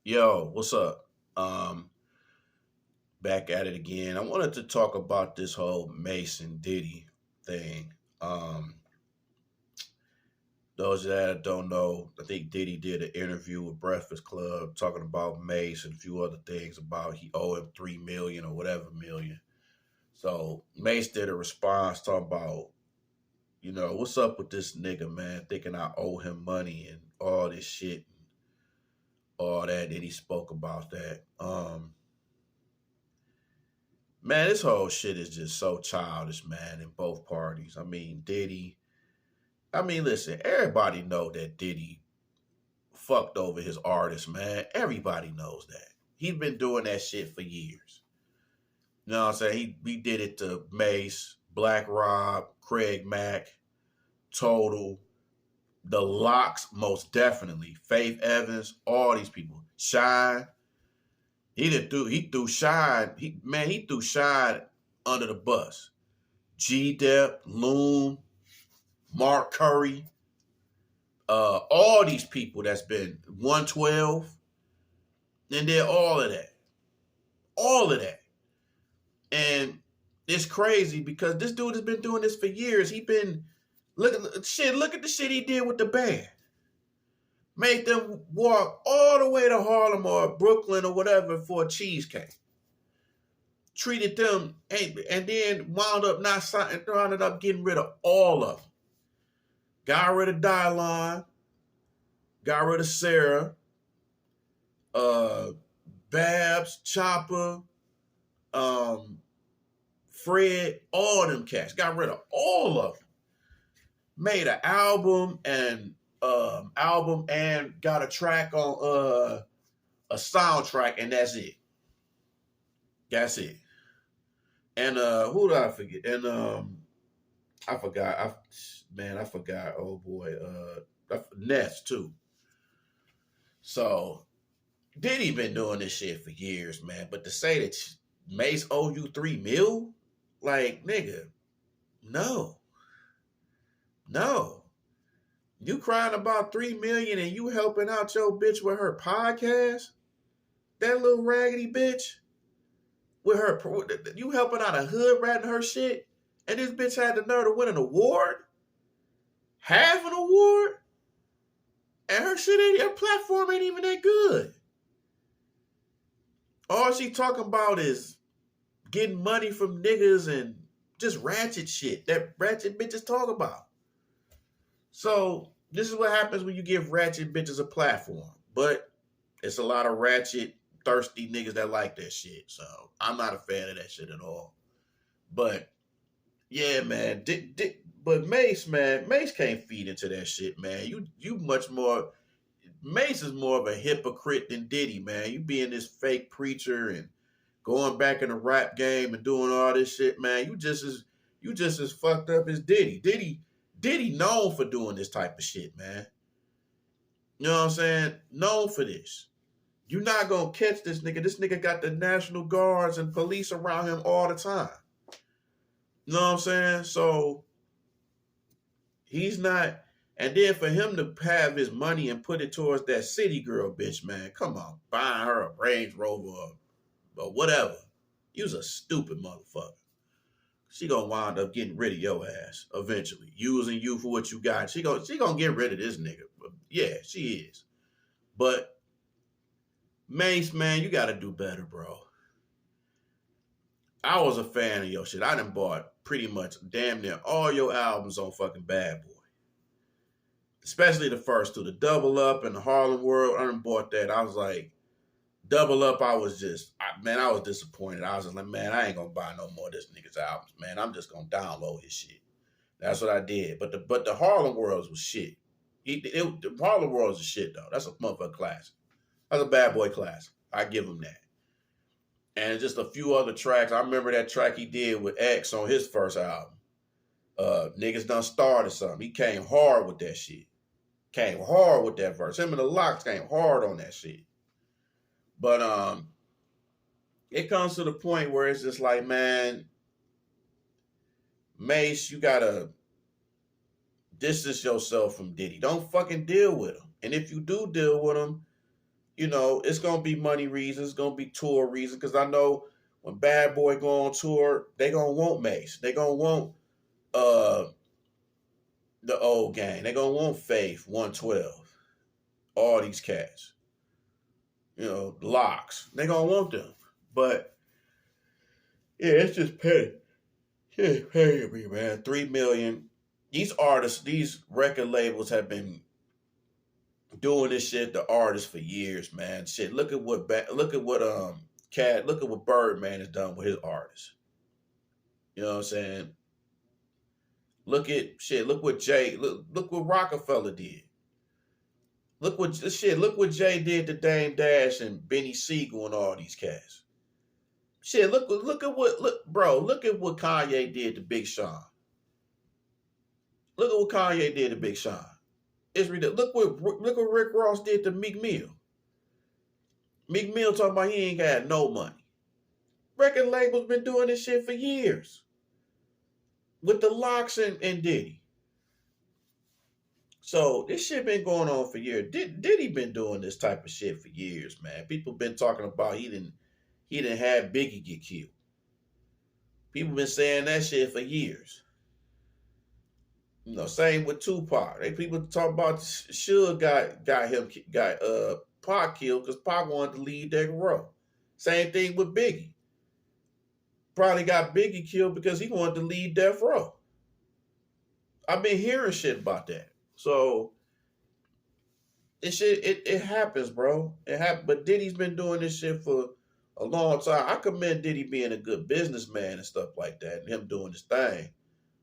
Yo, what's up? Um, Back at it again. I wanted to talk about this whole Mase and Diddy thing. Um, those that don't know, I think Diddy did an interview with Breakfast Club talking about Mase and a few other things about he owed him 3 million or whatever million. So Mase did a response talking about, what's up with this nigga, man, thinking I owe him money and all this shit and all that. And he spoke about that. Man, this whole shit is just so childish, man, in both parties. I mean, Diddy. I mean, listen, everybody know that Diddy fucked over his artist, man. Everybody knows that. He's been doing that shit for years. You know what I'm saying? He did it to Mase, Black Rob, Craig Mack, Total, The Locks, most definitely, Faith Evans, all these people. Shine. He threw Shine. He threw Shine under the bus. G Dep, Loon, Mark Curry, all these people that's been 112, and did all of that. All of that. And it's crazy because this dude has been doing this for years. Look at the shit he did with the band. Made them walk all the way to Harlem or Brooklyn or whatever for a cheesecake. Treated them and then wound up not signing, wound up getting rid of all of them. Got rid of Dylon, got rid of Sarah, uh, Babs, Chopper, Fred, all them cats. Got rid of all of them. Made an album and got a track on a soundtrack, and that's it. That's it. And who did I forget? And I forgot. I forgot. Oh boy, Ness too. So Diddy been doing this shit for years, man. But to say that Mase owe you 3 mil, like nigga, no, no. You crying about 3 million and you helping out your bitch with her podcast? That little raggedy bitch with her, you helping out a hood rat in her shit, and this bitch had the nerve to win an award, half an award, and her platform ain't even that good. All she talking about is getting money from niggas and just ratchet shit that ratchet bitches talk about. So this is what happens when you give ratchet bitches a platform. But it's a lot of ratchet, thirsty niggas that like that shit. So I'm not a fan of that shit at all. But yeah, man. But Mase, man, Mase can't feed into that shit, man. You much more. Mase is more of a hypocrite than Diddy, man. You being this fake preacher and going back in the rap game and doing all this shit, man. You just as fucked up as Diddy. Diddy known for doing this type of shit, man. You know what I'm saying? Known for this. You're not gonna catch this nigga. This nigga got the National Guards and police around him all the time. You know what I'm saying? So he's not. And then for him to have his money and put it towards that city girl bitch, man, come on, buying her a Range Rover or whatever. You was a stupid motherfucker. She gonna wind up getting rid of your ass eventually, using you for what you got. She gonna get rid of this nigga. Yeah, she is. But Mase, man, you gotta do better, bro. I was a fan of your shit. I done bought pretty much damn near all your albums on fucking Bad Boy. Especially the first two, the Double Up and the Harlem World. I done bought that. I was like, Double Up, I was disappointed. I was just like, man, I ain't gonna buy no more of this nigga's albums, man. I'm just gonna download his shit. That's what I did. But the Harlem Worlds was shit. The Harlem Worlds is shit though. That's a motherfucking classic. That's a Bad Boy classic. I give him that. And just a few other tracks. I remember that track he did with X on his first album. Niggas done started something. He came hard with that shit. Came hard with that verse. Him and the Locks came hard on that shit. But it comes to the point where it's just like, man, Mase, you gotta distance yourself from Diddy. Don't fucking deal with him. And if you do deal with him, You know, it's gonna be money reasons, it's gonna be tour reasons. Because I know when Bad Boy go on tour, they gonna want Mase. They gonna want uh the old gang. They gonna want Faith 112. All these cats. You know, locks. They gonna want them. But yeah, it's just petty. Yeah, pay me, man. 3 million. These artists, these record labels have been doing this shit to artists for years, man. Shit, look at what look at what Birdman has done with his artists. You know what I'm saying? Look what look what Rockefeller did. Look what Jay did to Dame Dash and Benny Siegel and all these cats. Shit, look at what Kanye did to Big Sean. Look at what Kanye did to Big Sean. It's ridiculous. Look what Rick Ross did to Meek Mill. Meek Mill talking about he ain't got no money. Record labels been doing this shit for years with the locks and Diddy. So this shit been going on for years. Diddy been doing this type of shit for years, man. People been talking about he didn't have Biggie get killed. People been saying that shit for years. You know, same with Tupac. People talk about Suge got Pac killed because Pac wanted to leave Death Row. Same thing with Biggie. Probably got Biggie killed because he wanted to leave Death Row. I've been hearing shit about that. So it happens, bro. It happens. But Diddy's been doing this shit for a long time. I commend Diddy being a good businessman and stuff like that, and him doing his thing.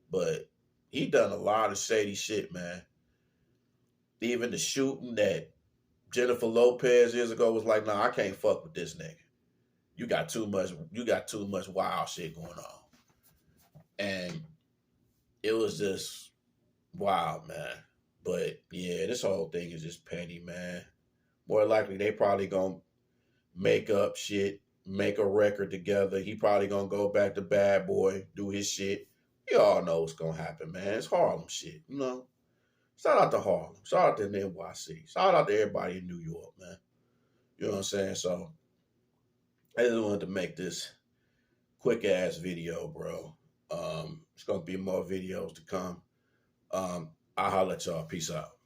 But he done a lot of shady shit, man. Even the shooting that Jennifer Lopez years ago was like, nah, I can't fuck with this nigga. You got too much wild shit going on. And it was just wild, man. But yeah, this whole thing is just petty, man. More likely they probably gonna make up shit, make a record together. He probably gonna go back to Bad Boy, do his shit. You all know what's gonna happen, man. It's Harlem shit, you know. Shout out to Harlem. Shout out to NYC. Shout out to everybody in New York, man. You know what I'm saying? So I just wanted to make this quick ass video, bro. It's gonna be more videos to come. I'll holler at y'all. Peace out.